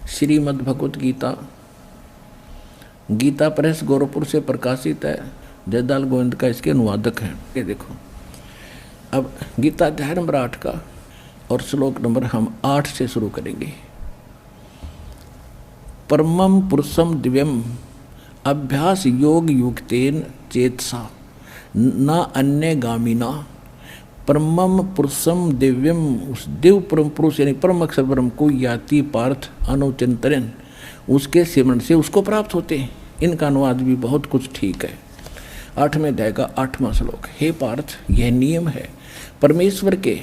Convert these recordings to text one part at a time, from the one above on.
Shrimad Bhagavad Gita, Gita press Gorakhpur से प्रकाशित है। जयदाल गोविंद का इसके अनुवादक हैं। ये देखो, अब गीता अध्याय नंबर 8 का और श्लोक नंबर हम 8 से शुरू करेंगे। परमं पुरुषम दिव्यम अभ्यास योग युक्तेन चेतसा न अन्य गामिना। परमं पुरुषम दिव्यम, उस दिव्य परम पुरुष यानी परम अक्षर ब्रह्म को याति पार्थ अनुचिंतन, उसके सिमरण से उसको प्राप्त होते हैं। इनका अनुवाद भी बहुत कुछ ठीक है। 8वें अध्याय का 8वां श्लोक। हे पार्थ, यह नियम है परमेश्वर के,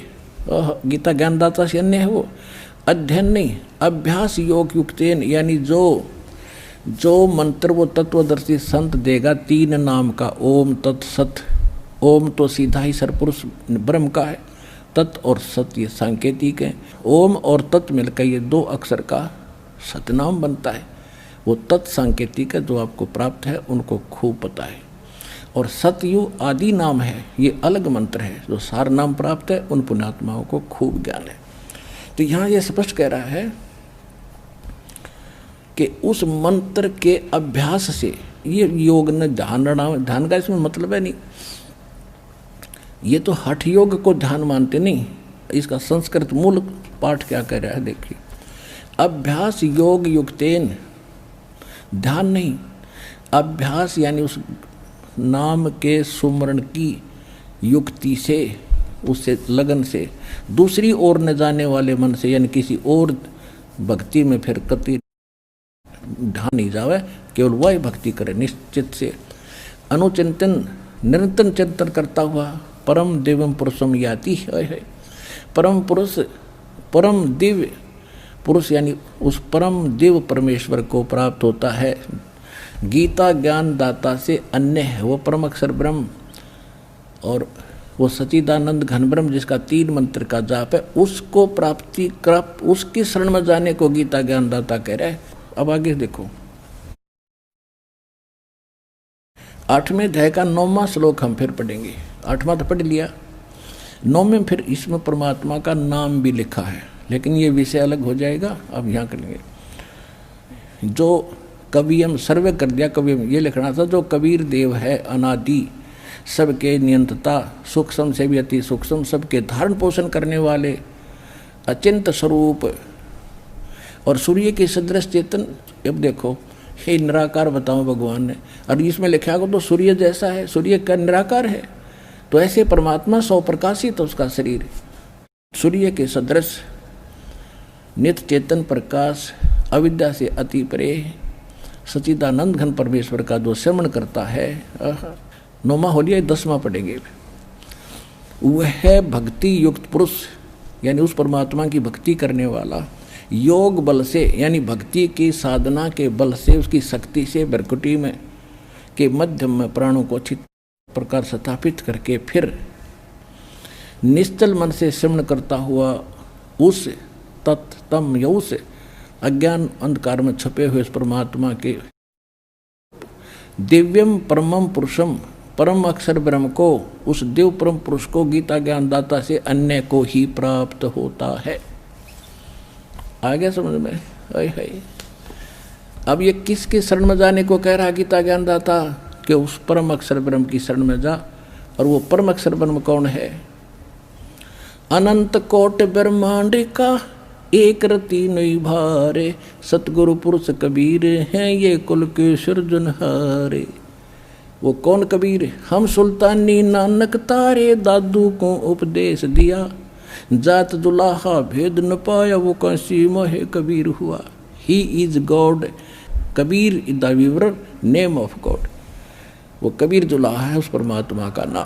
गीता ज्ञानदाता से अन्य है वो, अध्ययन नहीं, अभ्यास योग युक्तेन, यानी जो मंत्र वो तत्वदर्शी संत देगा 3 नाम का, ओम तत् सत। ओम तो सीधा ही सरपुरुष ब्रह्म का है, तत् और सत ये सांकेतिक है। ओम और तत् मिलकर ये 2 अक्षर का सतनाम बनता है। वो तत् सांकेतिक है, जो आपको प्राप्त है उनको खूब पता है। और सतयु आदि नाम है, ये अलग मंत्र है। जो सार नाम प्राप्त है उन पुण्यात्माओं को खूब ज्ञान है। तो यहाँ ये स्पष्ट कह रहा है कि उस मंत्र के अभ्यास से, ये योग न ध्यान का इसमें मतलब है नहीं, ये तो हठ योग को ध्यान मानते नहीं। इसका संस्कृत मूल पाठ क्या कह रहा है देखिए, अभ्यास योग युक्तेन, ध्यान नहीं, अभ्यास यानी उस नाम के सुमरण की युक्ति से, उससे लगन से, दूसरी ओर न जाने वाले मन से, यानी किसी और भक्ति में फिर कति ढान नहीं जावे, केवल वही भक्ति करे निश्चित से। अनुचिंतन, निरंतर चिंतन करता हुआ परम दिव्यम पुरुषम याति है। परम पुरुष, परम दिव्य पुरुष यानी उस परम दिव्य परमेश्वर को प्राप्त होता है। गीता ज्ञान दाता से अन्य है वो परम अक्षर ब्रह्म, और वो सच्चिदानंद घन ब्रह्म जिसका 3 मंत्र का जाप है, उसको प्राप्ति कर, उसकी शरण में जाने को गीता ज्ञान दाता कह रहा है। अब आगे देखो, 8वें अध्याय का 9वां श्लोक हम फिर पढ़ेंगे। 8वां तो पढ़ लिया, 9वें फिर इसमें परमात्मा का नाम भी लिखा है, लेकिन ये विषय अलग हो जाएगा। अब यहाँ करेंगे जो कवियम सर्वे कर दिया, कवियम ये लिखना था, जो कबीर देव है अनादि, सबके नियंत्रता, सूक्ष्म से भी अति सूक्ष्म, सबके धारण पोषण करने वाले, अचिंत स्वरूप और सूर्य के सदृश चेतन। अब देखो, हे निराकार बताओ भगवान ने, और इसमें लिखा को तो सूर्य जैसा है, सूर्य का निराकार है, तो ऐसे परमात्मा सौ प्रकाशित तो उसका शरीर सूर्य के सदृश, नित्य चेतन प्रकाश, अविद्या से अति परे, सच्चिदानंद घन परमेश्वर का जो श्रवण करता है। 9वां हो लिया, 10वां पढ़ेंगे। वह भक्ति युक्त पुरुष, यानी उस परमात्मा की भक्ति करने वाला, योग बल से, यानी भक्ति की साधना के बल से, उसकी शक्ति से भ्रकुटी में के मध्यम में प्राणों को अच्छी प्रकार स्थापित करके फिर निश्चल मन से श्रवण करता हुआ उस तत्तम या उस अज्ञान अंधकार में छुपे हुए उस परमात्मा के दिव्यम परमम पुरुषम, परम अक्षर ब्रह्म को, उस दिव्य परम पुरुष को गीता ज्ञान दाता से अन्य को ही प्राप्त होता है। आ गया समझ में? है। अब ये किसके शरण में जाने को कह रहा गीता ज्ञान दाता? कि उस परम अक्षर ब्रह्म की शरण में जा। और वो परम अक्षर ब्रह्म कौन है? अनंत कोट ब्रह्मांड का एक रति नहीं भारे, सतगुरु पुरुष कबीर हैं ये कुल के सृजनहारे। वो कौन कबीर? हम सुल्तानी नानक तारे, दादू को उपदेश दिया, जात दुलाहा भेद न पाया, वो कैसी मोहे कबीर हुआ। He is God, Kabir is the weaver name of God. वो कबीर दुलाहा है उस परमात्मा का नाम।